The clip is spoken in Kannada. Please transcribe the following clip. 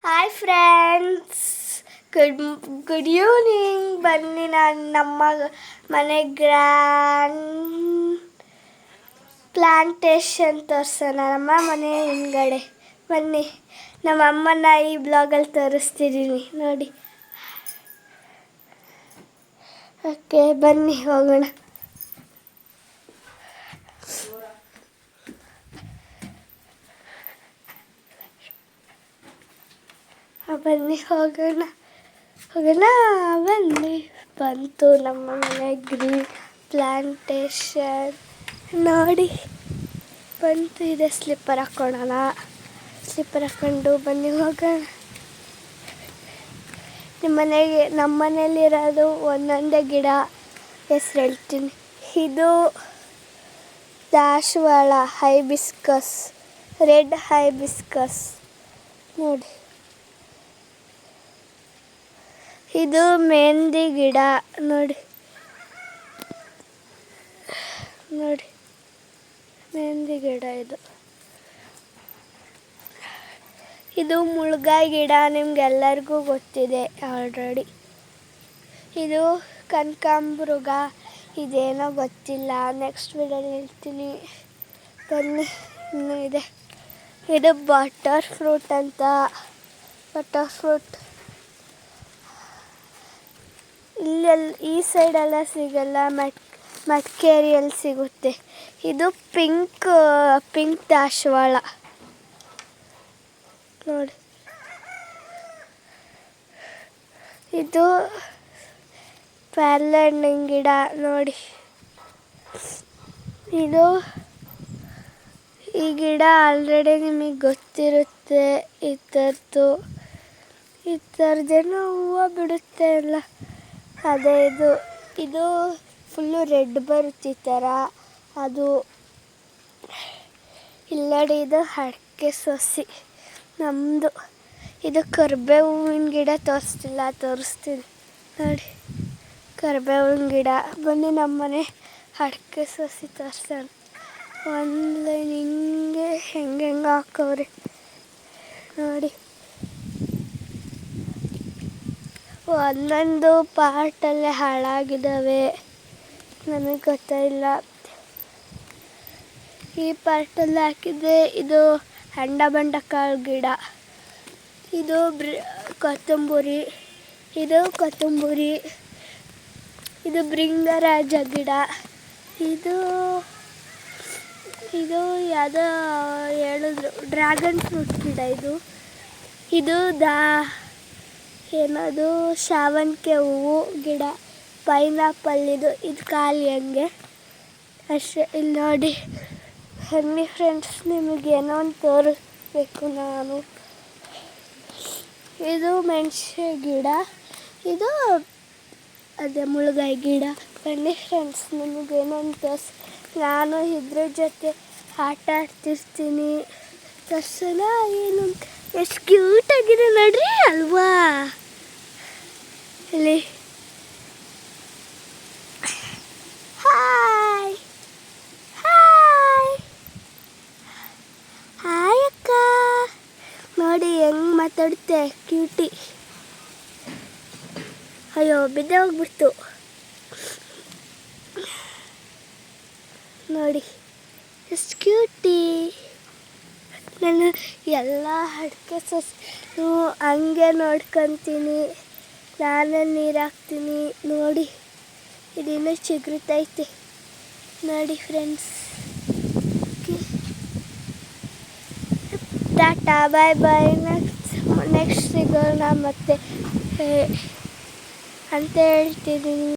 Hi friends, good evening. ಬನ್ನಿ, ನಾನು ನಮ್ಮ ಮನೆ ಪ್ಲಾಂಟೇಶನ್ ತೋರಿಸೋಣ. ನಮ್ಮ ಮನೆ ಹಿಂದ್ಗಡೆ ಬನ್ನಿ, ನಮ್ಮ ಅಮ್ಮನ ಈ ಬ್ಲಾಗಲ್ಲಿ ತೋರಿಸ್ತಿದ್ದೀನಿ ನೋಡಿ. ಓಕೆ, ಬನ್ನಿ ಹೋಗೋಣ. ಬನ್ನಿ ಹೋಗೋಣ ಬನ್ನಿ. ಬಂತು ನಮ್ಮ ಮನೆ ಗ್ರೀನ್ ಪ್ಲಾಂಟೇಶನ್ ನೋಡಿ. ಬಂತು, ಇದೆ ಸ್ಲಿಪ್ಪರ್ ಹಾಕ್ಕೊಳ್ಳೋಣ. ಸ್ಲಿಪ್ಪರ್ ಹಾಕ್ಕೊಂಡು ಬನ್ನಿ ಹೋಗೋಣ. ನಮ್ಮ ಮನೇಲಿರೋದು ಒಂದೊಂದೇ ಗಿಡ ಹೆಸ್ರು ಹೇಳ್ತೀನಿ. ಇದು ದಾಸವಾಳ ಹೈಬಿಸ್ಕಸ್, ರೆಡ್ ಹೈಬಿಸ್ಕಸ್ ನೋಡಿ. ಇದು ಮೆಹಂದಿ ಗಿಡ ನೋಡಿ ಮೆಹಂದಿ ಗಿಡ. ಇದು ಮುಳ್ಗಾಯಿ ಗಿಡ, ನಿಮ್ಗೆಲ್ಲರಿಗೂ ಗೊತ್ತಿದೆ ಆಲ್ರೆಡಿ. ಇದು ಕನಕಾಂಬೃಗ, ಇದೇನೋ ಗೊತ್ತಿಲ್ಲ, ನೆಕ್ಸ್ಟ್ ವಿಡಿಯೋಲಿ ಹೇಳ್ತೀನಿ. ಬನ್ನಿ, ಇನ್ನೂ ಇದೆ. ಇದು ಬಟರ್ ಫ್ರೂಟ್ ಅಂತ. ಬಟರ್ ಫ್ರೂಟ್ ಈ ಸೈಡೆಲ್ಲ ಸಿಗಲ್ಲ, ಮಡಿಕೇರಿಯಲ್ಲಿ ಸಿಗುತ್ತೆ. ಇದು ಪಿಂಕ್ ದಾಸವಾಳ ನೋಡಿ. ಇದು ಪೇರಳೆಹಣ್ಣಿನ ಗಿಡ ನೋಡಿ. ಈ ಗಿಡ ಆಲ್ರೆಡಿ ನಿಮಗೆ ಗೊತ್ತಿರುತ್ತೆ. ಈ ಥರದ್ದೇನೋ ಹೂವು ಬಿಡುತ್ತೆ ಅಲ್ಲ, ಅದೇ ಇದು ಫುಲ್ಲು ರೆಡ್ ಬರುತ್ತೆ ಈ ಥರ. ಅದು ಇಲ್ಲಡಿ, ಇದು ಅಡಿಕೆ ಸೊಸಿ ನಮ್ಮದು. ಇದು ಕರಿಬೇವಿನ ಗಿಡ ತೋರಿಸ್ತೀನಿ ನೋಡಿ. ಕರಿಬೇವಿನ ಗಿಡ. ಬನ್ನಿ, ನಮ್ಮನೆ ಅಡಿಕೆ ಸೊಸಿ ತೋರಿಸೋಣ. ಒಂದು ಲೈನ್ ಹಿಂಗೆ ಹೆಂಗೆ ಹಾಕವ್ರೆ ನೋಡಿ. ಒಂದೊಂದು ಪಾರ್ಟಲ್ಲೇ ಹಾಳಾಗಿದ್ದಾವೆ, ನನಗೆ ಗೊತ್ತಾಯಿಲ್ಲ. ಈ ಪಾರ್ಟಲ್ಲಿ ಹಾಕಿದ್ದೆ. ಇದು ಬೆಂಡೆಕಾಳು ಗಿಡ. ಇದು ಕೊತ್ತಂಬರಿ. ಇದು ಭೃಂಗರಾಜ ಗಿಡ. ಇದು ಯಾವುದೋ ಹೇಳಿದ್ರು, ಡ್ರ್ಯಾಗನ್ ಫ್ರೂಟ್ ಗಿಡ. ಇದು ಏನದು ಶಾವಂತಿಗೆ ಹೂವು ಗಿಡ. ಪೈನಾಪಲ್. ಇದು ಖಾಲಿ ಹಂಗೆ ಅಷ್ಟೇ. ಇಲ್ಲಿ ನೋಡಿ ಬನ್ನಿ ಫ್ರೆಂಡ್ಸ್, ನಿಮಗೇನೋ ಒಂದು ತೋರಿಸ್ಬೇಕು ನಾನು. ಇದು ಮೆಣಸೆ ಗಿಡ. ಇದು ಅದೇ ಮುಳ್ಗಾಯಿ ಗಿಡ. ಬನ್ನಿ ಫ್ರೆಂಡ್ಸ್, ನಿಮಗೇನೋ ಒಂದು ನಾನು ಇದ್ರ ಜೊತೆ ಆಟ ಆಡ್ತಿರ್ತೀನಿ. ತರ್ಸೋಣ. ಏನು ಎಷ್ಟು ಕ್ಯೂಟಾಗಿದೆ ನೋಡ್ರಿ ಅಲ್ವಾ. ಇಲ್ಲಿ ಹಾಯ್ ಅಕ್ಕ ನೋಡಿ ಹೆಂಗೆ ಮಾತಾಡುತ್ತೆ, ಕ್ಯೂಟಿ. ಅಯ್ಯೋ, ಬಿದ್ದೆ ಹೋಗ್ಬಿಡ್ತು ನೋಡಿ, ಎಷ್ಟು ಕ್ಯೂಟಿ. ನಾನು ಎಲ್ಲ ಅಡಿಕೆ ಸೊಸು ಹಂಗೆ ನೋಡ್ಕೊತೀನಿ. ನಾನೇ ನೀರು ಹಾಕ್ತೀನಿ ನೋಡಿ. ಇದಿನ್ನೂ ಚಿಗುರ್ತೈತೆ ನೋಡಿ ಫ್ರೆಂಡ್ಸ್. ಟಾಟಾ, ಬಾಯ್ ಬಾಯ್. ನೆಕ್ಸ್ಟ್ ಸಿಗೋಣ ಮತ್ತೆ ಅಂತ ಹೇಳ್ತಿದ್ದೀನಿ.